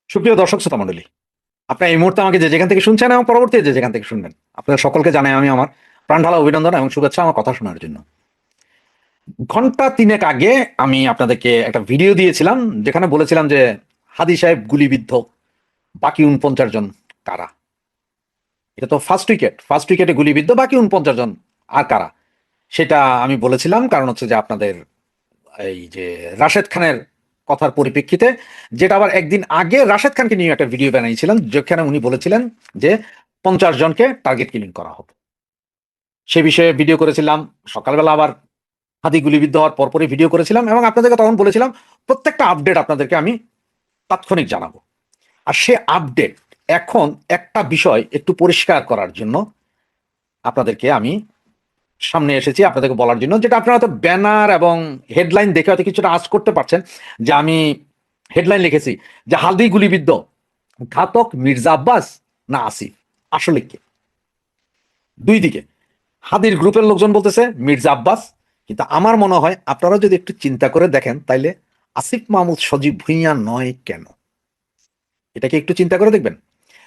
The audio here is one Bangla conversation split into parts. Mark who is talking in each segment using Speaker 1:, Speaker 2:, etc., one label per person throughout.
Speaker 1: সুপ্রিয় দর্শক শ্রোতা মণ্ডলী, আপনারা এই মুহূর্তে আমাকে যে যেখান থেকে শুনছেন এবং পরবর্তী যে যেখান থেকে শুনবেন, আপনাদের সকলকে জানাই আমি আমার প্রাণঢালা অভিনন্দন এবং শুভেচ্ছা আমার কথা শোনার জন্য। ঘন্টা ৩ আগে আমি আপনাদেরকে একটা ভিডিও দিয়েছিলাম যেখানে বলেছিলাম যে হাদী সাহেব গুলিবিদ্ধ, বাকি ৪৯ জন কারা? এটা তো ফার্স্ট উইকেটে গুলিবিদ্ধ, বাকি ৪৯ জন আর কারা? সেটা আমি বলেছিলাম কারণ হচ্ছে যে আপনাদের এই যে রাশেদ খানের কথার পরিপ্রেক্ষিতে, যেটা আবার একদিন আগে রাশেদ খানকে নিয়ে একটা ভিডিও বানিয়েছিলেন যেখানে উনি বলেছিলেন যে ৫০ জনকে টার্গেট কিলিং করা হবে। সে বিষয়ে ভিডিও করেছিলাম। সকালবেলা আবার হাদি গুলিবিদ্ধ হওয়ার পরপরই ভিডিও করেছিলাম এবং আপনাদেরকে তখন বলেছিলাম প্রত্যেকটা আপডেট আপনাদেরকে আমি তাৎক্ষণিক জানাবো। আর সে আপডেট এখন একটা বিষয় একটু পরিষ্কার করার জন্য আপনাদেরকে আমি সামনে এসেছি আপনাদেরকে বলার জন্য, যেটা আপনারা হয়তো ব্যানার এবং হেডলাইন দেখে হয়তো কিছুটা আঁচ করতে পারছেন যে আমি হেডলাইন লিখেছি যে হাদি গুলিবিদ্ধ, ঘাতক মির্জা আব্বাস না আসিফ। আসলে কি? দুই দিকে হাদির গ্রুপের লোকজন বলতেছে মির্জা আব্বাস, কিন্তু আমার মনে হয় আপনারা যদি একটু চিন্তা করে দেখেন তাইলে আসিফ মাহমুদ সজীব ভুঁইয়া নয় কেন? এটাকে একটু চিন্তা করে দেখবেন।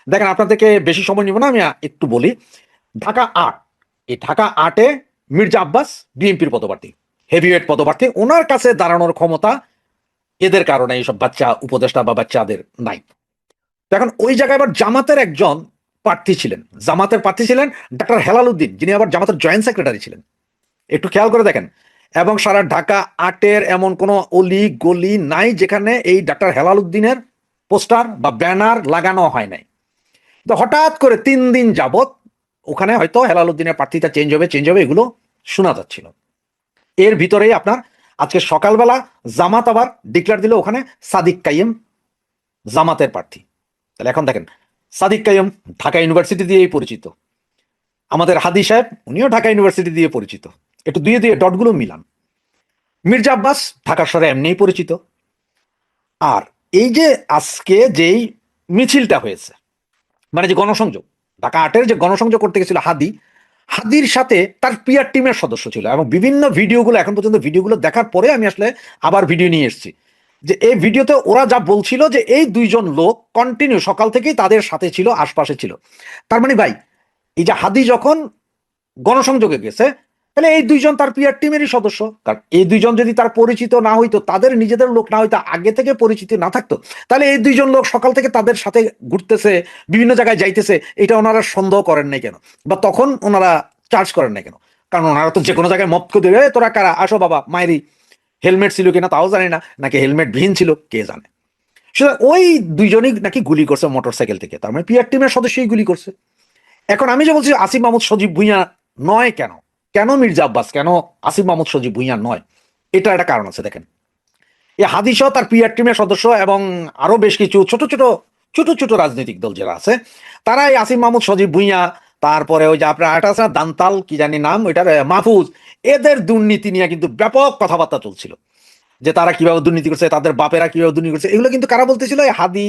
Speaker 1: দেখেন, আপনাদেরকে বেশি সময় নিব না, আমি একটু বলি। ঢাকা ৮, এই ঢাকা ৮-এ মির্জা আব্বাস বিএনপির পদপ্রার্থী, হেভিওয়েট পদপ্রার্থী। ওনার কাছে দাঁড়ানোর ক্ষমতা এদের কারণে এইসব বাচ্চা উপদেষ্টা বা বাচ্চাদের নাই। তো এখন ওই জায়গায় আবার জামাতের একজন প্রার্থী ছিলেন ডাক্তার হেলাল উদ্দিন, যিনি আবার জামাতের জয়েন্ট সেক্রেটারি ছিলেন। একটু খেয়াল করে দেখেন। এবং সারা ঢাকা ৮-এর এমন কোনো অলি গলি নাই যেখানে এই ডাক্তার হেলাল উদ্দিনের পোস্টার বা ব্যানার লাগানো হয় নাই। তো হঠাৎ করে ৩ দিন যাবত ওখানে হয়তো হেলাল উদ্দিনের প্রার্থীটা চেঞ্জ হবে এগুলো শোনা যাচ্ছিল। এর ভিতরেই আপনার আজকে সকালবেলা জামাত আবার ডিক্লেয়ার দিল ওখানে সাদিক কাইম জামাতের প্রার্থী। তাহলে এখন দেখেন, সাদিক কাইম ঢাকা ইউনিভার্সিটি দিয়েই পরিচিত, আমাদের হাদি সাহেব উনিও ঢাকা ইউনিভার্সিটি দিয়ে পরিচিত। একটু দিয়ে ডটগুলো মিলান। মির্জা আব্বাস ঢাকার শহরে এমনিই পরিচিত। আর এই যে আজকে যেই মিছিলটা হয়েছে, মানে যে গণসংযোগ, ঢাকা ৮-এর যে গণসংযোগ করতে গেছিল হাদির সাথে তার পিআর টিমের সদস্য ছিল এবং বিভিন্ন ভিডিওগুলো এখন পর্যন্ত ভিডিওগুলো দেখার পরে আমি আসলে আবার ভিডিও নিয়ে এসেছি যে এই ভিডিওতে ওরা যা বলছিল যে এই ২ জন লোক কন্টিনিউ সকাল থেকেই তাদের সাথে ছিল, আশপাশে ছিল। তার মানে ভাই, এই যে হাদি যখন গণসংযোগে গেছে, তাহলে এই ২ জন তার পিআর টিমেরই সদস্য। কারণ এই ২ জন যদি তার পরিচিত না হইতো, তাদের নিজেদের লোক না হইতো, আগে থেকে পরিচিতি না থাকতো, তাহলে এই ২ জন লোক সকাল থেকে তাদের সাথে ঘুরতেছে, বিভিন্ন জায়গায় যাইতেছে, এটা ওনারা সন্দেহ করেন নাই কেন? বা তখন ওনারা চার্জ করেন নাই কেন? কারণ ওনারা তো যে কোনো জায়গায় মত করে দেবে, তোরা কারা, আসো বাবা মায়েরি। হেলমেট ছিল কিনা তাও জানি না, নাকি হেলমেট বিহীন ছিল কে জানে। সুতরাং ওই ২ জনই নাকি গুলি করছে মোটরসাইকেল থেকে, তার মানে পিআর টিমের সদস্যই গুলি করছে। এখন আমি যে বলছি আসিফ মাহমুদ সজীব ভুঁইয়া নয় কেন, কেন মির্জা আব্বাস, কেন আসিফ মাহমুদ সজীব ভুঁইয়া নয়, এটা একটা কারণ আছে। দেখেন, এই হাদিস তার পিআর টিমের সদস্য এবং আরো বেশ কিছু ছোট ছোট ছোট ছোট রাজনৈতিক দল যারা আছে, তারা এই আসিফ মাহমুদ সজীব ভুঁইয়া, তারপরে ওই যে আপনার একটা আছে না, দান্তাল কি জানি নাম ওইটার, মাহফুজ, এদের দুর্নীতি নিয়ে কিন্তু ব্যাপক কথাবার্তা চলছিল যে তারা কিভাবে দুর্নীতি করছে, তাদের বাপেরা কিভাবে দুর্নীতি করছে। এগুলো কিন্তু কারা বলতেছিল? এই হাদি,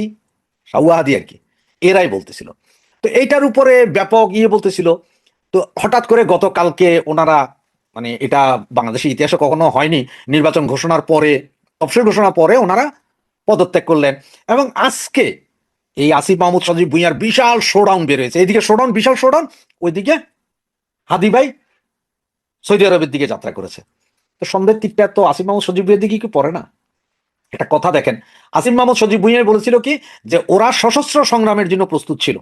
Speaker 1: সাউয়া হাদি আর কি, এরাই বলতেছিল। তো এইটার উপরে ব্যাপক বলতেছিল। তো হঠাৎ করে গতকালকে ওনারা, মানে এটা বাংলাদেশের ইতিহাসে কখনো হয়নি, নির্বাচন ঘোষণার পরে, তফসিল ঘোষণার পরে ওনারা পদত্যাগ করলেন। এবং আজকে এই আসিফ মাহমুদ সজীব ভুঁইয়ার বিশাল শোডাউন বের হয়েছে। এইদিকে শোডাউন, বিশাল শোডাউন, ওইদিকে হাদি ভাই সৌদি আরবের দিকে যাত্রা করেছে। তো সন্ধ্যের টিকটা তো আসিফ মাহমুদ সজীব ভুঁইয়ার দিকে কি পড়ে না? একটা কথা দেখেন, আসিফ মাহমুদ সজীব ভুঁইয়া বলেছিল কি যে ওরা সশস্ত্র সংগ্রামের জন্য প্রস্তুত ছিল।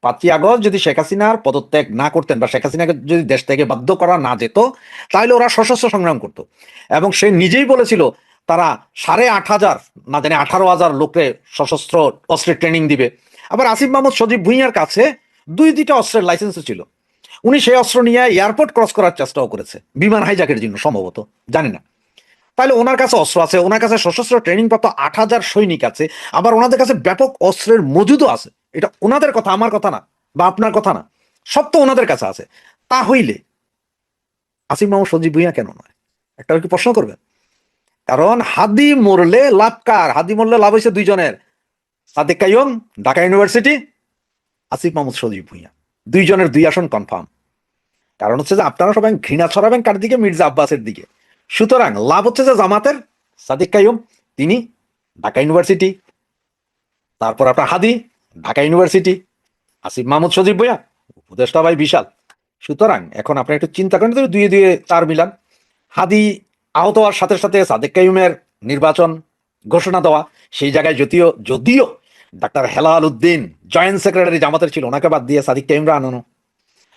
Speaker 1: ৫ই আগস্ট যদি শেখ হাসিনার পদত্যাগ না করতেন বা শেখ হাসিনাকে যদি দেশ থেকে বাধ্য করা না যেত, তাহলে ওরা সশস্ত্র সংগ্রাম করত। এবং সে নিজেই বলেছিল তারা ৮,৫০০ না জানি ১৮,০০০ লোককে সশস্ত্র অস্ত্রের ট্রেনিং দিবে। আবার আসিফ মাহমুদ সজীব ভুঁইয়ার কাছে ২টা অস্ত্রের লাইসেন্সও ছিল। উনি সেই অস্ত্র নিয়ে এয়ারপোর্ট ক্রস করার চেষ্টাও করেছে, বিমান হাইজাকের জন্য সম্ভবত, জানি না। তাহলে ওনার কাছে অস্ত্র আছে, ওনার কাছে সশস্ত্র ট্রেনিং প্রাপ্ত ৮,০০০ সৈনিক আছে, আবার ওনাদের কাছে ব্যাপক অস্ত্রের মজুদও আছে। এটা ওনাদের কথা, আমার কথা না, বা আপনার কথা না, সব তো ওনাদের কাছে আছে। তা হইলে আসিফ মাহমুদ সজীব ভুঁইয়া কেন নয়? একটা কি প্রশ্ন করবেন? কারণ হাদি মরলে লাভ কার? হাদি মরলে লাভ হয়েছে ২ জনের, সাদেক কাইয়ুম ঢাকা ইউনিভার্সিটি, আসিফ মাহমুদ সজীব ভুঁইয়া, ২ জনের ২ আসন কনফার্ম। কারণ হচ্ছে যে আপনারা সবাই ঘৃণা ছড়াবেন কার দিকে? মির্জা আব্বাসের দিকে। সুতরাং লাভ হচ্ছে যে জামাতের সাদিক কাইয়ুম, তিনি ঢাকা ইউনিভার্সিটি, তারপর আপনার হাদি, ঢাকা ইউনিভার্সিটি, আসিফ মাহমুদ সজীব ভুঁইয়া, উপদেষ্টা ভাই বিশাল। সুতরাং এখন আপনি একটু চিন্তা করেন, তো দুয়ে দুয়ে চার মিলান। হাদি আহত হওয়ার সাথে সাথে সাদেক কাইয়ুমের নির্বাচন ঘোষণা দেওয়া, সেই জায়গায় যদিও যদিও doctor Helal Uddin joint secretary জামাতের ছিল, ওনাকে বাদ দিয়ে সাদিক কাইয়ুমরা আনানো।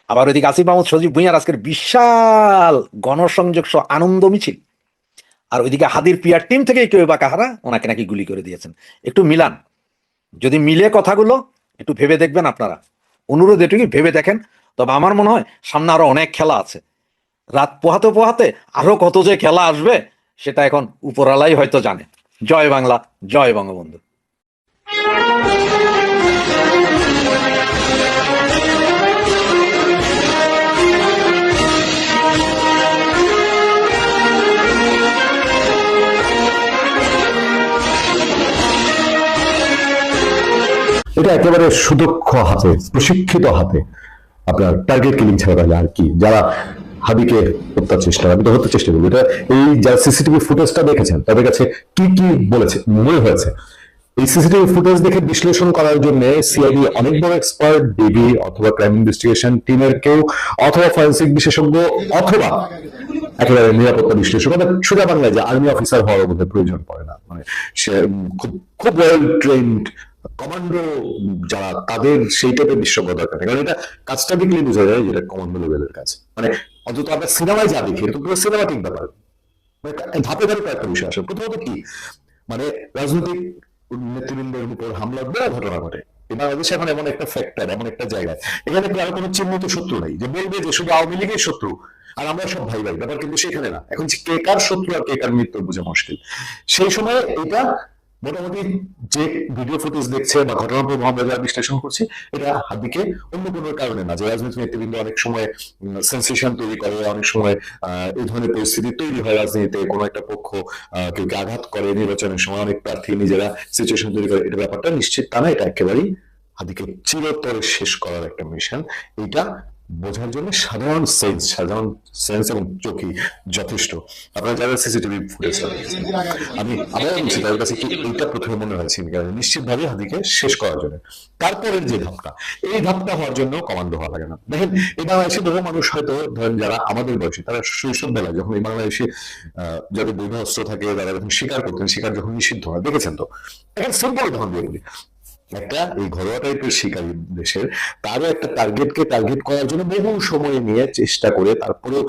Speaker 1: আবার ওইদিকে আসিফ মাহমুদ সজীব ভুঁইয়ার আজকের বিশাল গণসংযোগ সহ আনন্দ মিছিল, আর ওইদিকে হাদির পিয়ার টিম থেকে কেউ বা কাহারা ওনাকে নাকি গুলি করে দিয়েছেন। একটু মিলান, যদি মিলে কথাগুলো একটু ভেবে দেখবেন আপনারা, অনুরোধ এটুকুই, ভেবে দেখেন। তবে আমার মনে হয় সামনে আরো অনেক খেলা আছে, রাত পোহাতে পোহাতে আরো কত যে খেলা আসবে সেটা এখন উপরালাই হয়তো জানে। জয় বাংলা, জয় বঙ্গবন্ধু।
Speaker 2: এটা একেবারে সুদক্ষ হাতে, প্রশিক্ষিত হাতে আপনার টার্গেট কিলিং ছাড়া তাহলে আর কি। যারা হাদিকে হত্যার চেষ্টা, আমি তো হত্যার চেষ্টা করবো, এটা এই যারা সিসিটিভি ফুটেজটা দেখেছেন তাদের কাছে কি কি বলেছে মনে হয়েছে, এই সিসিটিভি ফুটেজ দেখে বিশ্লেষণ করার জন্য সিআইডি অনেক বড় এক্সপার্ট, ডিবি অথবা ক্রাইম ইনভেস্টিগেশন টিমের কেউ, অথবা ফরেন্সিক বিশেষজ্ঞ, অথবা একেবারে নিরাপত্তা বিশ্লেষক, সোজা বাংলায় যে আর্মি অফিসার হওয়ার মধ্যে প্রয়োজন পড়ে না, মানে সে খুব খুব ওয়েল ট্রেন্ড কমান্ডো যারা, তাদের সেই টাইপের বিশেষজ্ঞ দরকার। কারণ এটা কাজটা দেখলে বোঝা যায় যেটা কমান্ডো লেভেলের কাজ। মানে অন্তত আমরা সিনেমায় যা দেখি এটা পুরো সিনেমাটিক ব্যাপার, ধাপে ধাপে কয়েকটা বিষয় আসে। প্রথমত কি, মানে রাজনৈতিক নেতৃবৃন্দের উপর হামলার বড় ঘটনা ঘটে। বাংলাদেশ এখন এমন একটা ফ্যাক্টর, এমন একটা জায়গায়, এখানে কি আর কোনো চিহ্নিত শত্রু নাই যে বলবে যে শুধু আওয়ামী লীগের শত্রু আর আমরা সব ভাই ভাই, ব্যাপার কিন্তু সেখানে না। এখন কে কার শত্রু আর কে কার মৃত্যু বোঝা মুশকিল। সেই সময় এটা মোটামুটি যে ভিডিও ফুটেজ দেখছে বা ঘটনার প্রভাব আমরা বিশ্লেষণ করছি, এটা হাদিকে অন্য কোনো কারণে না, যে রাজনৈতিক নেতৃবৃন্দ অনেক সময় সেন্সেশন তৈরি করে, অনেক সময় এই ধরনের পরিস্থিতি তৈরি হয় রাজনীতিতে, কোনো একটা পক্ষ কেউ আঘাত করে, নির্বাচনের সময় অনেক প্রার্থী নিজেরা সিচুয়েশন তৈরি করে, এটা ব্যাপারটা নিশ্চিত তা না। এটা একেবারেই হাদিকে চিরতরে শেষ করার একটা মিশন। এটা বোঝার জন্য সাধারণ সেন্স এবং চোখই যথেষ্ট। আপনারা যারা সিসিটিভি ফুটেজ আমি আবার বলছি, তাদের কাছে কি এইটা প্রথমে মনে হয়েছে নিশ্চিতভাবে হাদিকে শেষ করার জন্য। তারপরের যে ধাপটা, এই ধাপটা হওয়ার জন্য কমান্ডো হওয়া লাগে না। দেখেন, এই বাংলাদেশে বহু মানুষ হয়তো ধরেন যারা আমাদের বয়সী, তারা শৈশব বেলায় যখন এই বাংলাদেশে যাদের বৈধ অস্ত্র থাকে, তারা যখন শিকার করতেন, শিকার যখন নিষিদ্ধ হয় দেখেছেন তো। এখন সিম্পল উদাহরণ দিয়ে বলি, একটা এই ঘরোয়া টাইপের শিকারী দেশের তারও একটা টার্গেট করার জন্য বহু সময় নিয়ে চেষ্টা করে, তারপরেও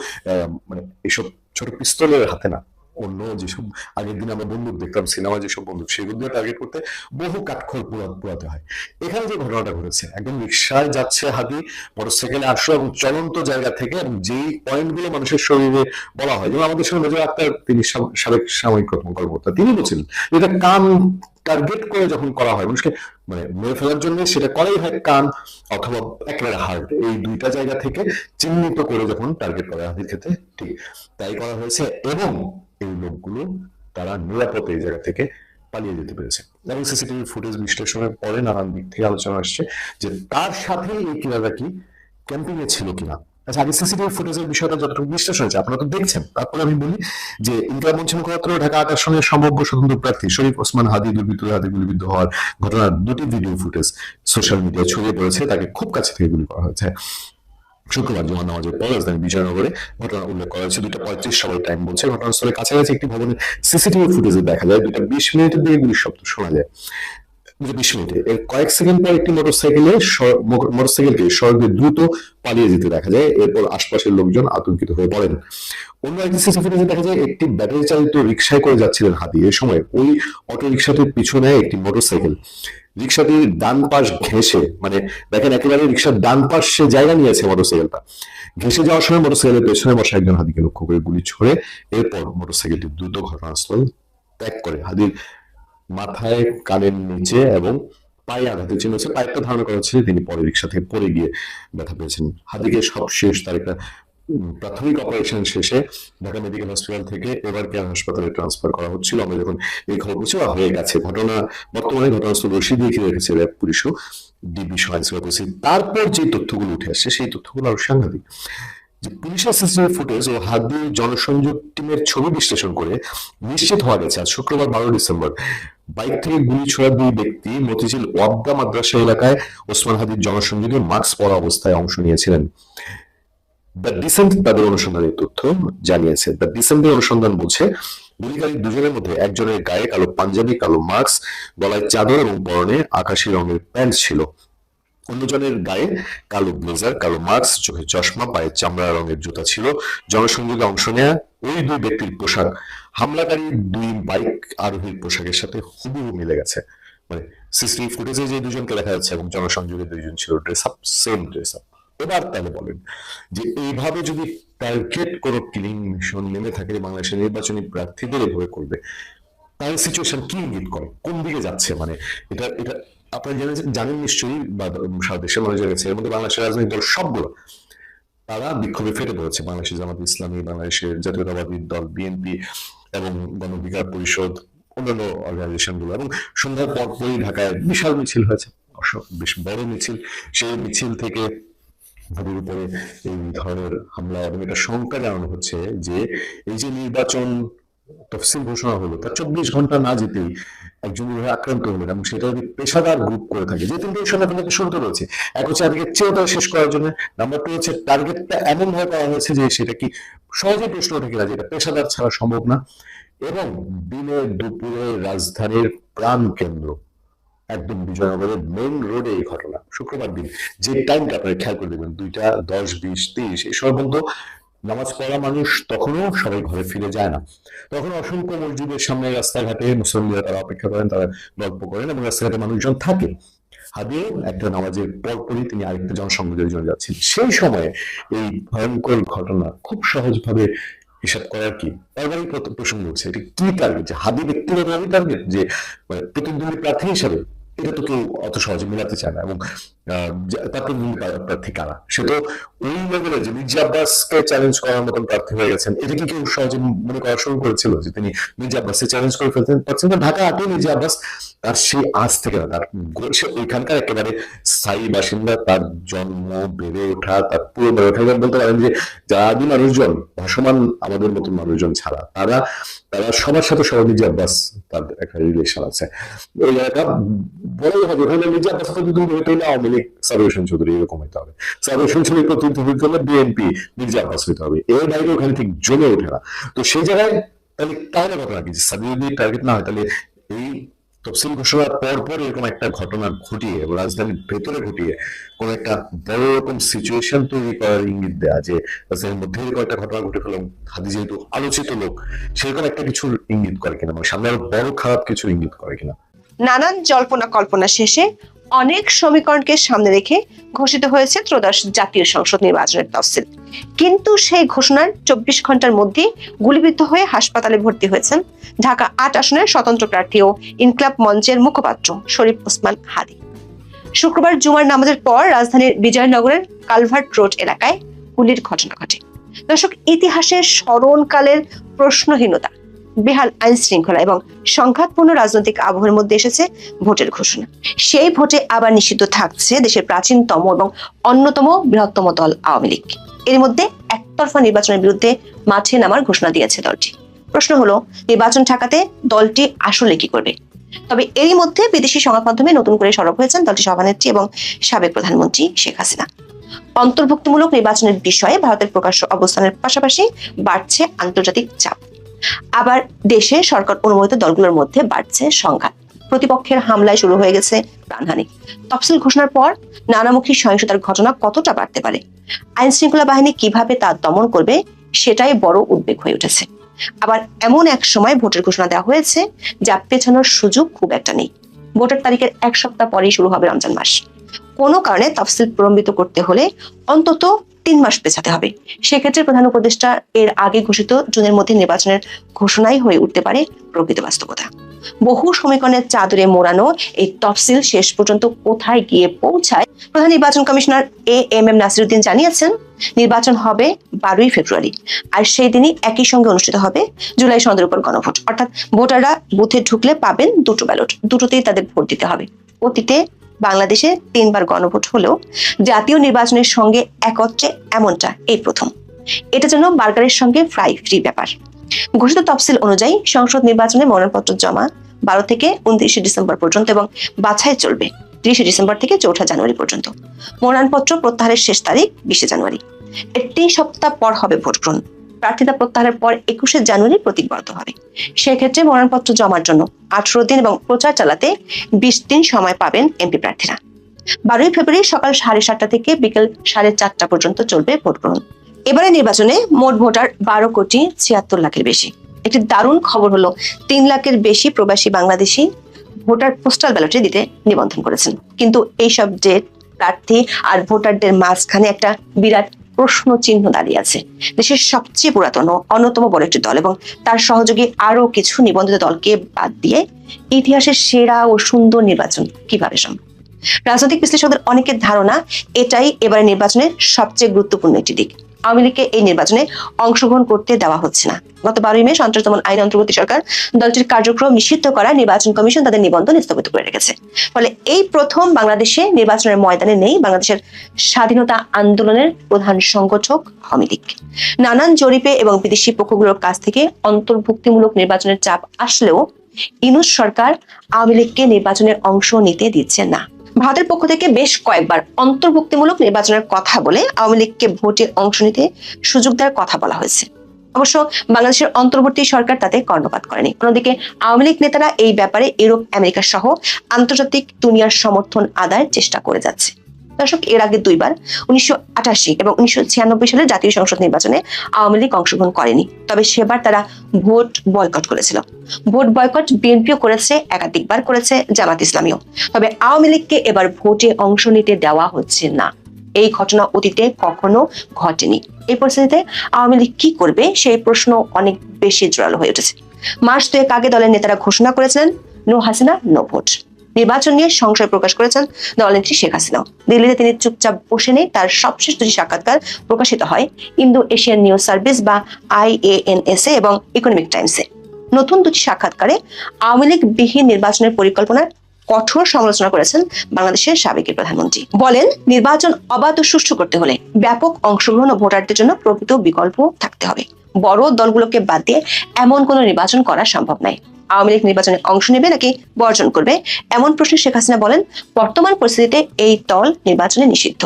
Speaker 2: মানে এসব ছোট পিস্তলের হাতে না, অন্য যেসব আগের দিন আমরা বন্দুক দেখতাম সিনেমা, যেসব বন্দুক, সেগুলো দিয়ে টার্গেট করতে বহু কাঠখড় পোড়াতে হয়। এখানে যে ঘটনাটা ঘটেছে, একদম রিক্সায় যাচ্ছে হাদি, মোটরসাইকেলে আসলো এবং চলন্ত জায়গা থেকে, এবং যেই পয়েন্ট গুলো মানুষের শরীরে বলা হয়, যেমন আমাদের সঙ্গে নজর আক্তার, তিনি সাবেক সাময়িক কর্মকর্তা, তিনি বলছেন এটা কান টার্গেট করে যখন করা হয় মানুষকে মানে মেরে ফেলার জন্য, সেটা করাই হয় কান অথবা একেবারে হার্ট, এই দুইটা জায়গা থেকে চিহ্নিত করে যখন টার্গেট করা হাদির ক্ষেত্রে ঠিক তাই করা হয়েছে। এবং এই লোকগুলো তারা নিরাপদে এই জায়গা থেকে পালিয়ে যেতে পেরেছে। এবং সিসিটিভি ফুটেজ বিশ্লেষণের পরে নানান দিক থেকে আলোচনা আসছে যে তার সাথে এই কিনারা কি ক্যাম্পিং এ ছিল কিনা। আচ্ছা, আগে সিসিটিভি ফুটেজের বিষয়টা যতটুকু বিশ্লেষণ হয়েছে আপনারা তো দেখছেন, তারপরে আমি বলি যে ইনকিলাব মঞ্চের মুখপাত্র ঢাকা ৮ আসনের সম্ভাব্য স্বতন্ত্র প্রার্থী শরীফ ওসমান হাদি দুর্বৃত্তদের হাতে গুলিবিদ্ধ হওয়ার ঘটনার দুটি ভিডিও ফুটেজ সোশ্যাল মিডিয়ায় ছড়িয়ে পড়েছে। তাকে খুব কাছে থেকে গুলি করা হয়েছে শুক্রবার জুমার নামাজের পর রাজধানী বিজয়নগরে। ঘটনা উল্লেখ করা হয়েছে 2:35 সবাই টাইম বলছে। ঘটনাস্থলের কাছাকাছি একটি ভবনের সিসিটিভি ফুটেজে দেখা যায় 2:20 মিনিটের দিকে গুলির শব্দ শোনা যায়। 20 মিনিটে এর কয়েক সেকেন্ড পর একটি মোটরসাইকেলকে সড়ক দিয়ে দ্রুত পালিয়ে যেতে দেখা যায়। এরপর আশপাশের লোকজন আতঙ্কিত হয়ে পড়েন। অন্য একটি সিসি ফুটেজে দেখা যায় একটি ব্যাটারি চালিত রিক্সায় করে যাচ্ছিলেন হাদি। এ সময় ওই অটো রিক্সাটির পিছনে একটি মোটরসাইকেল রিক্সাটির ডান পাশ ঘেঁষে, মানে দেখেন একেবারে রিক্সার ডান পাশ সে জায়গা নিয়েছে মোটরসাইকেলটা, ঘেঁষে যাওয়ার সময় মোটরসাইকেলের পেছনে বসা একজন হাদিকে লক্ষ্য করে গুলি ছোড়ে। এরপর মোটরসাইকেলটি দ্রুত ঘটনাস্থল ত্যাগ করে। হাদির মাথায়, কানের নিচে এবং পায়ে আঘাতের চিহ্ন হচ্ছে। পায়েরটা ধারণা করা হচ্ছে তিনি পরে রিক্সা থেকে পড়ে গিয়ে ব্যথা পেয়েছেন। হাদিকে সব শেষ তার একটা প্রাথমিক অপারেশন শেষে ঢাকা মেডিকেল হসপিটাল থেকে এবার কেয়ার হাসপাতালে ট্রান্সফার করা হচ্ছিল। আমরা যখন এই খবর বুঝছি হয়ে গেছে ঘটনা, বর্তমানে ঘটনাস্থল রশিদ দেখিয়ে রেখেছে র্যাব পুলিশও, ডিবি সহ আইনশৃঙ্খলা পরিস্থিতি। তারপর যে তথ্যগুলো উঠে আসছে সেই তথ্যগুলো আরো সাংঘাতিক। যে পুলিশের সিসিটিভি ফুটেজ ও হাদি জনসংযোগ টিমের ছবি বিশ্লেষণ করে নিশ্চিত হওয়া গেছে আজ শুক্রবার 12 ডিসেম্বর বাইক থেকে গুলি ছোড়া দুই ব্যক্তি মতিঝিল ওয়াবদা মাদ্রাসা এলাকায় ওসমান হাদির জনসংযোগে মাস্ক পরা অবস্থায় অংশ নিয়েছিলেন। দ্য ডিসেন্ট তাদের অনুসন্ধানের তথ্য জানিয়েছে। দ্য ডিসেন্টের অনুসন্ধান বলছে গুলিকারী দুজনের মধ্যে একজনের গায়ে কালো পাঞ্জাবি, কালো মাস্ক, গলায় চাদর এবং পরনে আকাশি রঙের প্যান্ট ছিল। অন্যজনের গায়ে কালো ব্লেজার, কালো মাস্ক, চোখে চশমা, পায়ে চামড়া রঙের জুতা ছিল। জনসংযোগে অংশ নেয়া ওই দুই ব্যক্তির পোশাক হামলাকারী দুই বাইক আরোহীর পোশাকের সাথে হুবহু মিলে গেছে। মানে সিসিটিভি ফুটেজে যে দুজনকে দেখা যাচ্ছে এবং জনসংযোগে দুইজন ছিল dress up, same dress up. এবার তাহলে বলেন যে এইভাবে যদি টার্গেট কোনো কিলিং মিশন নেমে থাকে বাংলাদেশের নির্বাচনী প্রার্থীদের এভাবে করবে, তাহলে সিচুয়েশন কি ইঙ্গিত করে, কোন দিকে যাচ্ছে? মানে এটা এটা আপনারা জানেন নিশ্চয়ই, বা সারা দেশের মানুষের কাছে এর মধ্যে বাংলাদেশের রাজনৈতিক দল সবগুলো তারা বিক্ষোভে ফেটে পড়েছে। বাংলাদেশের জামাত ইসলামী, বাংলাদেশের জাতীয়তাবাদী দল বিএনপি এবং গণঅধিকার পরিষদ, অন্যান্য অর্গানাইজেশন গুলো। এবং সন্ধ্যার পরপরই ঢাকায় বিশাল মিছিল হয়েছে, বেশ বড় মিছিল। সেই মিছিল থেকে তাদের উপরে এই ধরনের হামলা এবং এটা শঙ্কা জানানো হচ্ছে যে এই যে নির্বাচন তফসিল ঘোষণা হলো তার 24 ঘন্টা না যেতেই একজন আক্রান্ত হলেন, এবং সেটা যদি পেশাদার গ্রুপ করে থাকে, যে তিনটে বিষয় আপনাকে শুনতে রয়েছে। এক হচ্ছে আজকে চেয়েটা শেষ করার জন্য, নাম্বার 2 হচ্ছে টার্গেটটা এমন ভাবে করা হয়েছে যে সেটা কি সহজে প্রশ্ন ওঠে কিনা যে এটা পেশাদার ছাড়া সম্ভব না। এবং দিনে দুপুরে রাজধানীর প্রাণ কেন্দ্র একদম বিজয়নগরের মেইন রোডে এই ঘটনা। শুক্রবার দিন যে টাইমটা আপনারা খেয়াল করে দেখবেন 2টা 10, 20, 30 এই সময় পর্যন্ত নামাজ পড়া মানুষ তখনও সবাই ঘরে ফিরে যায় না। তখন অসংখ্য মসজিদের সামনে রাস্তাঘাটে মুসল্লিরা তারা অপেক্ষা করেন, তারা গল্প করেন এবং রাস্তাঘাটে মানুষজন থাকে। হাদিও একটা নামাজের পরপরই তিনি আরেকটা জনসংযোগের জন্য যাচ্ছেন। সেই সময়ে এই ভয়ঙ্কর ঘটনা খুব সহজভাবে হিসাব করার কি পারিবারিক প্রসঙ্গ হচ্ছে। এটা কি টার্গেট? যে হাদি ব্যক্তিগত টার্গেট যে প্রতিদ্বন্দ্বী প্রার্থী হিসাবে, এটা তো কেউ অত সহজে মেলাতে চায় না। এবং তার প্রতিদ্বন্দ্বী প্রার্থী কারা, সে তো ওই লেভেলে যে মির্জা আব্বাসকে চ্যালেঞ্জ করার মতন প্রার্থী হয়ে গেছেন। এটা কি কেউ সহজে মনে করা শুরু করেছিল যে তিনি মির্জা আব্বাসকে চ্যালেঞ্জ করে ফেলতেন পারছেন? তো ঢাকা আটে মির্জা আব্বাস তার সেই আজ থেকে না, তার সে ওইখানকার একেবারে স্থায়ী বাসিন্দা, তার জন্ম, বেড়ে ওঠা, তার পুরো বেড়ে ওঠা। বলতে পারেন যে যারা আদি মানুষজন, ভাসমান আমাদের মতন মানুষজন ছাড়া তারা তারা সবার সাথে সবাই মির্জা আব্বাস তাদের একটা রিলেশন আছে। ওই জায়গাটা বড়ই হবে। ওখানে মির্জা আব্বাস প্রতিদ্বন্দ্বী হইতে হলে আওয়ামী লীগ সাবের হোসেন চৌধুরী এরকম হইতে হবে, সাবের হোসেন চৌধুরী প্রতিদ্বন্দ্বী হইতে হলে বিএনপি মির্জা আব্বাস হইতে হবে। এর বাইরে ওখানে ঠিক জমে ওঠে না। তো সেই জায়গায় তাহলে ঘটনা কি, সাবির যদি টার্গেট না হয় তাহলে এই তফসিল ঘোষণার পর এরকম একটা ঘটনা ঘটিয়ে রাজধানীর ভেতরে ঘটিয়ে কোন একটা বড় রকম সিচুয়েশন তৈরি করার ইঙ্গিত দেয়া, যে রাজধানীর মধ্যে এরকম একটা ঘটনা ঘটে ফেললাম, হাদি যেহেতু আলোচিত লোক, সেরকম একটা কিছুর ইঙ্গিত করে কিনা, মানে সামনে আরো বড় খারাপ কিছু ইঙ্গিত করে কিনা।
Speaker 3: নানান জল্পনা কল্পনা শেষে অনেক সমীকরণকে সামনে রেখে ঘোষিত হয়েছে ত্রয়োদশ জাতীয় সংসদ নির্বাচনের তফসিল। কিন্তু সেই ঘোষণার 24 ঘন্টার মধ্যে গুলিবিদ্ধ হয়ে হাসপাতালে ভর্তি হয়েছেন ঢাকা 8 আসনের স্বতন্ত্র প্রার্থী ও ইনকলাব মঞ্চের মুখপাত্র শরীফ ওসমান হাদি। শুক্রবার জুমার নামাজের পর রাজধানীর বিজয়নগরের কালভার্ট রোড এলাকায় গুলির ঘটনা ঘটে। দর্শক, ইতিহাসের স্মরণকালের প্রশ্নহীনতা, বেহাল আইন শৃঙ্খলা এবং সংঘাতপূর্ণ রাজনৈতিক আবহের মধ্যে এসেছে ভোটের ঘোষণা। সেই ভোটে আবার নিষিদ্ধ থাকছে দেশের প্রাচীনতম এবং অন্যতম বৃহত্তম দল আওয়ামী লীগ। এর মধ্যে একতরফা নির্বাচনের বিরুদ্ধে মাঠে নামার ঘোষণা দিয়েছে দলটি। প্রশ্ন হলো, নির্বাচন ঠেকাতে দলটি আসলে কি করবে? তবে এরই মধ্যে বিদেশি সংবাদ মাধ্যমে নতুন করে সরব হয়েছেন দলটির সভানেত্রী এবং সাবেক প্রধানমন্ত্রী শেখ হাসিনা। অন্তর্ভুক্তিমূলক নির্বাচনের বিষয়ে ভারতের প্রকাশ্য অবস্থানের পাশাপাশি বাড়ছে আন্তর্জাতিক চাপ। আবার দেশে সরকার অনুমোদিত দলগুলোর মধ্যে বাড়ছে সংঘাত। প্রতিপক্ষের হামলায় শুরু হয়ে গেছে প্রাণহানি। তফসিল ঘোষণার পর নানামুখী সহিংসতার ঘটনা কতটা বাড়তে পারে, আইন শৃঙ্খলা বাহিনী কিভাবে তা দমন করবে, সেটাই বড় উদ্বেগ হয়ে উঠেছে। আবার এমন এক সময় ভোটের ঘোষণা দেওয়া হয়েছে যা পেছানোর সুযোগ খুব একটা নেই। ভোটের তারিখের 1 সপ্তাহ পরেই শুরু হবে রমজান মাস। কোনো কারণে তফসিল প্রলম্বিত করতে হলে অন্তত 3 মাস পেছাতে হবে। সেক্ষেত্রে প্রধান উপদেষ্টা এর আগে ঘোষিত জুনের মধ্যে নির্বাচনের ঘোষণাই হয়ে উঠতে পারে প্রকৃত বাস্তবতা। বহু সমীকরণের চাদরে মোড়ানো এই তফসিল শেষ পর্যন্ত কোথায় গিয়ে পৌঁছায়, প্রধান নির্বাচন কমিশনার এএমএম নাসিরউদ্দিন জানিয়েছেন নির্বাচন হবে 12ই ফেব্রুয়ারি, আর সেই দিনই একই সঙ্গে অনুষ্ঠিত হবে জুলাই সনদের উপর গণভোট। অর্থাৎ ভোটাররা বুথে ঢুকলে পাবেন 2টো ব্যালট, দুটোতেই তাদের ভোট দিতে হবে। অতীতে বাংলাদেশে 3 বার গণভোট হলেও জাতীয় নির্বাচনের সঙ্গে একত্রে এমনটা এই প্রথম। এটা যেন বার্গারের সঙ্গে ফ্রাই ফ্রি ব্যাপার। ঘোষিত তফসিল অনুযায়ী সংসদ নির্বাচনে মনোনয়নপত্র জমা 12 থেকে 29 ডিসেম্বর পর্যন্ত এবং বাছাই চলবে 30 ডিসেম্বর থেকে 4 জানুয়ারি পর্যন্ত। মনোনয়নপত্র প্রত্যাহারের শেষ তারিখ 20 জানুয়ারি। এর 3 সপ্তাহ পর হবে ভোট গ্রহণ। প্রার্থিতা প্রত্যাহারের পর 21 জানুয়ারি প্রতীকবদ্ধ হবে। সেক্ষেত্রে মনোনয়নপত্র জমার জন্য 18 দিন এবং প্রচার চালাতে 20 দিন সময় পাবেন এমপি প্রার্থীরা। 12 ফেব্রুয়ারি সকাল 7:30 থেকে বিকেল 4:30 পর্যন্ত চলবে ভোট গ্রহণ। এবারে নির্বাচনে মোট ভোটার 12,76,00,000-এর বেশি। একটি দারুণ খবর হলো 3 লাখের বেশি প্রবাসী বাংলাদেশি ভোটার পোস্টাল ব্যালটে দিতে নিবন্ধন করেছেন। কিন্তু এইসব ডেট, প্রার্থী আর ভোটারদের মাঝখানে একটা বিরাট প্রশ্ন চিহ্ন দাঁড়িয়ে আছে। দেশের সবচেয়ে পুরাতন ও অন্যতম বড় একটি দল এবং তার সহযোগী আরো কিছু নিবন্ধিত দলকে বাদ দিয়ে ইতিহাসের সেরা ও সুন্দর নির্বাচন কিভাবে সম্ভব? রাজনৈতিক বিশ্লেষকদের অনেকের ধারণা এটাই এবারে নির্বাচনের সবচেয়ে গুরুত্বপূর্ণ একটি দিক। আওয়ামী লীগকে এই নির্বাচনে অংশগ্রহণ করতে দেওয়া হচ্ছে না। গত 12 মে সন্ত্রাস দমন আইন অন্তর্বর্তী সরকার দলটির কার্যক্রম নিষিদ্ধ করায় নির্বাচন কমিশন তাদের নিবন্ধন স্থগিত করে রেখেছে। ফলে এই প্রথম বাংলাদেশে নির্বাচনের ময়দানে নেই বাংলাদেশের স্বাধীনতা আন্দোলনের প্রধান সংগঠক আওয়ামী লীগ। নানান জরিপে এবং বিদেশি পক্ষগুলোর কাছ থেকে অন্তর্ভুক্তিমূলক নির্বাচনের চাপ আসলেও ইউনূস সরকার আওয়ামী লীগকে নির্বাচনের অংশ নিতে দিচ্ছে না। ভারতের পক্ষ থেকে বেশ কয়েকবার অন্তর্ভুক্তিমূলক নির্বাচনের কথা বলে আওয়ামী লীগকে ভোটে অংশ নিতে সুযোগ দেওয়ার কথা বলা হয়েছে। অবশ্য বাংলাদেশের অন্তর্বর্তী সরকার তাতে কর্ণপাত করেনি। অন্যদিকে আওয়ামী লীগ নেতারা এই ব্যাপারে ইউরোপ, আমেরিকা সহ আন্তর্জাতিক দুনিয়ার সমর্থন আদায়ের চেষ্টা করে যাচ্ছে। দর্শক, এর আগে 2 বার 1988 এবং 1996 সালে জাতীয় সংসদ নির্বাচনে আওয়ামী লীগ অংশগ্রহণ করেনি। তবে সেবার তারা ভোট বয়কট করেছিল। ভোট বয়কট বিএনপিও করেছে, একাধিকবার করেছে জামাত ইসলামীও। তবে আওয়ামী লীগকে এবার ভোটে অংশ নিতে দেওয়া হচ্ছে না। এই ঘটনা অতীতে কখনো ঘটেনি। এই পরিস্থিতিতে আওয়ামী লীগ কি করবে সেই প্রশ্ন অনেক বেশি জোরালো হয়ে উঠেছে। মাস 2 আগে দলের নেতারা ঘোষণা করেছিলেন নো হাসিনা নো ভোট। নির্বাচন নিয়ে সংশয় প্রকাশ করেছেন দলনেত্রী শেখ হাসিনাও। দিল্লিতে তিনি চুপচাপ বসে নেই। তার সবশেষ 2টি সাক্ষাৎকার প্রকাশিত হয় ইন্দো এশিয়ান নিউজ সার্ভিস বা IANS এবং ইকোনমিক টাইমসে। নতুন 2টি সাক্ষাৎকারে আওয়ামী লীগ বিহীন নির্বাচনের পরিকল্পনার কঠোর সমালোচনা করেছেন বাংলাদেশের সাবেক প্রধানমন্ত্রী। বলেন, নির্বাচন অবাধ ও সুষ্ঠু করতে হলে ব্যাপক অংশগ্রহণ ও ভোটারদের জন্য প্রকৃত বিকল্প থাকতে হবে। বড় দলগুলোকে বাদ দিয়ে এমন কোনো নির্বাচন করা সম্ভব নয়। আওয়ামী লীগ নির্বাচনে অংশ নেবে নাকি বর্জন করবে এমন প্রশ্নে শেখ হাসিনা বলেন, বর্তমান পরিস্থিতিতে এই দল নির্বাচনে নিষিদ্ধ।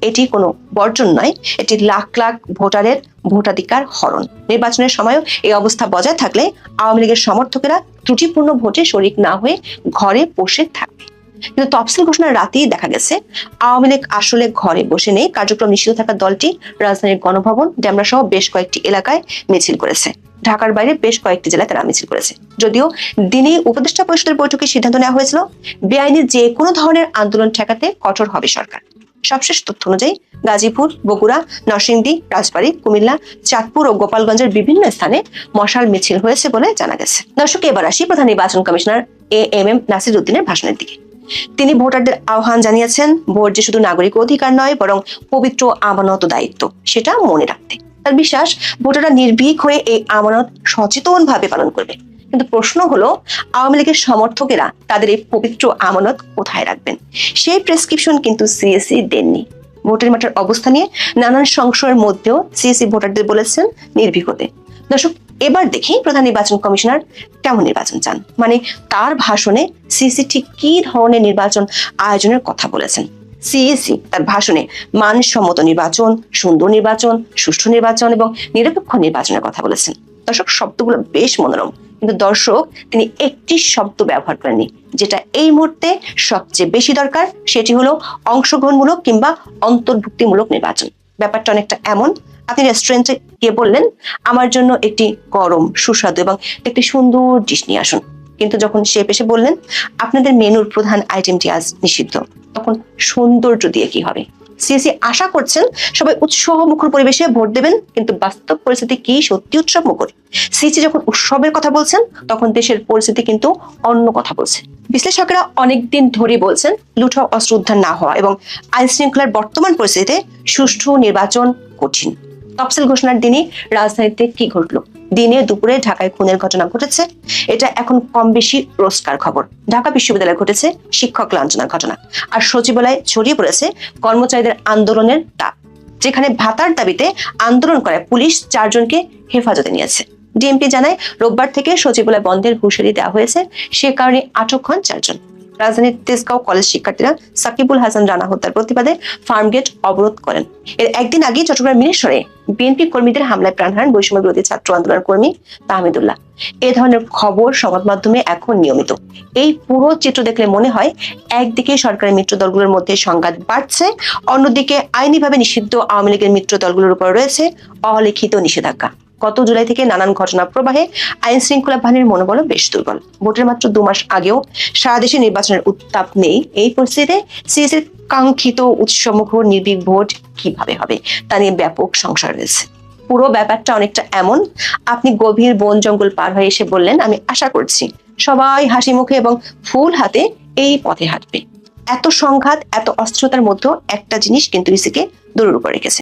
Speaker 3: এটি কোনো বর্জন নয়, এটি লাখ লাখ ভোটারের ভোটাধিকার হরণ। নির্বাচনের সময়ও এই অবস্থা বজায় থাকলে আওয়ামী লীগের সমর্থকেরা ত্রুটিপূর্ণ ভোটে শরিক না হয়ে ঘরে বসে থাকবে। কিন্তু তফসিল ঘোষণার রাতেই দেখা গেছে আওয়ামী লীগ আসলে ঘরে বসে নেই। কার্যক্রম নিষিদ্ধ থাকা দলটি রাজধানীর গণভবন, ডেমরা সহ বেশ কয়েকটি এলাকায় মিছিল করেছে। ঢাকার বাইরে বেশ কয়েকটি জেলায় তারা মিছিল করেছে। যদিও দিনই উপদেষ্টা পরিষদের বৈঠকে সিদ্ধান্ত নেওয়া হয়েছিল বেআইনি যে কোনো ধরনের আন্দোলন ঠেকাতে কঠোর হবে সরকার। সবশেষ তথ্য অনুযায়ী গাজীপুর, বগুড়া, নরসিংদী, রাজবাড়ী, কুমিল্লা, চাঁদপুর ও গোপালগঞ্জের বিভিন্ন স্থানে মশাল মিছিল হয়েছে বলে জানা গেছে। দর্শক, এবার আসি প্রধান নির্বাচন কমিশনার AMM নাসির উদ্দিনের ভাষণের দিকে। তিনি ভোটারদের আহ্বান জানিয়েছেন, ভোট যে শুধু নাগরিক অধিকার নয় বরং পবিত্র আমানত দায়িত্ব, সেটা মনে রাখতে। তার বিশ্বাস, ভোটাররা নির্ভীক হয়ে এই আমানত সচেতন ভাবে পালন করবে। কিন্তু প্রশ্ন হলো, আওয়ামী লীগের সমর্থকেরা তাদের এই পবিত্র আমানত কোথায় রাখবেন? সেই প্রেসক্রিপশন কিন্তু CAC দেননি। ভোটের মাঠের অবস্থা নিয়ে নানান সংশয়ের মধ্যেও CAC ভোটারদের বলেছেন নির্ভীক হতে। দর্শক, এবার দেখি প্রধান নির্বাচন কমিশনার কেমন নির্বাচন চান, মানে তার ভাষণে CAC ঠিক কি ধরনের নির্বাচন আয়োজনের কথা বলেছেন। CAC তার ভাষণে মানসম্মত নির্বাচন, সুন্দর নির্বাচন, সুষ্ঠু নির্বাচন এবং নিরপেক্ষ নির্বাচনের কথা বলেছেন। দর্শক, শব্দগুলো বেশ মনোরম, কিন্তু দর্শক তিনি একটি শব্দ ব্যবহার করেননি যেটা এই মুহূর্তে সবচেয়ে বেশি দরকার, সেটি হলো অংশগ্রহণমূলক কিংবা অন্তর্ভুক্তিমূলক নির্বাচন। ব্যাপারটা অনেকটা এমন, আপনি রেস্টুরেন্টে গিয়ে বললেন, আমার জন্য একটি গরম, সুস্বাদু এবং একটি সুন্দর ডিশ নিয়ে আসুন। কিন্তু যখন শেফ এসে বললেন, আপনাদের মেনুর প্রধান আইটেমটি আজ নিষিদ্ধ, তখন সৌন্দর্য দিয়ে কি হবে? CAC আশা করছেন সবাই উৎসব মুখর পরিবেশে ভোট দেবেন, কিন্তু বাস্তব পরিস্থিতি কি সত্যি উৎসব মুখর? CAC যখন উৎসবের কথা বলছেন, তখন দেশের পরিস্থিতি কিন্তু অন্য কথা বলছে। বিশ্লেষকরা অনেকদিন ধরে বলছেন, লুঠা অস্ত্র উদ্ধার না হওয়া এবং আইন শৃঙ্খলার বর্তমান পরিস্থিতিতে সুষ্ঠু নির্বাচন কঠিন। তফসিল ঘোষণার দিনই রাজধানীতে কি ঘটলো? দিনে দুপুরে ঢাকায় খুনের ঘটনা ঘটেছে। এটা এখন কম বেশি রোজকার খবর। ঢাকা বিশ্ববিদ্যালয়ে ঘটেছে শিক্ষক লাঞ্ছনার ঘটনা, আর সচিবালয়ে ছড়িয়ে পড়েছে কর্মচারীদের আন্দোলনের তাপ। যেখানে ভাতার দাবিতে আন্দোলন করে পুলিশ 4 জনকে হেফাজতে নিয়েছে। ডিএমপি জানায় রোববার থেকে সচিবালয় বন্ধের হুঁশিয়ারি দেওয়া হয়েছে, সে কারণে আটক হন 4 জন। রাজধানীর তেজগাঁও কলেজ শিক্ষার্থীরা সাকিবুল হাসান রানা হত্যার প্রতিবাদে ফার্মগেট অবরোধ করেন। এর একদিন আগে চট্টগ্রাম মিরসরাই বিএনপি কর্মীদের হামলায় প্রাণ হারান বৈষম্য বিরোধী ছাত্র আন্দোলন কর্মী তাহমিদুল্লাহ। এ ধরনের খবর সংবাদ মাধ্যমে এখন নিয়মিত। এই পুরো চিত্র দেখলে মনে হয় একদিকে সরকারি মিত্র দলগুলোর মধ্যে সংঘাত বাড়ছে, অন্যদিকে আইনিভাবে নিষিদ্ধ আওয়ামী লীগের মিত্র দলগুলোর উপর রয়েছে অলিখিত নিষেধাজ্ঞা। গত জুলাই থেকে নানান ঘটনা প্রবাহে আইন শৃঙ্খলা বাহিনীর মনোবল বেশ দুর্বল। ভোটের মাত্র 2 মাস আগেও সারা দেশে নির্বাচনের উত্তাপ নেই। এই পরিস্থিতিতে সিএসের কাঙ্ক্ষিত উৎসমুখর নির্ভীক ভোট কিভাবে হবে তা নিয়ে ব্যাপক সংশয় রয়েছে। পুরো ব্যাপারটা অনেকটা এমন, আপনি গভীর বন জঙ্গল পার হয়ে এসে বললেন, আমি আশা করছি সবাই হাসি মুখে এবং ফুল হাতে এই পথে হাঁটবে। এত সংঘাত, এত অস্থিরতার মধ্যে একটা জিনিস কিন্তু ইসিকে দূরের উপর রেখেছে।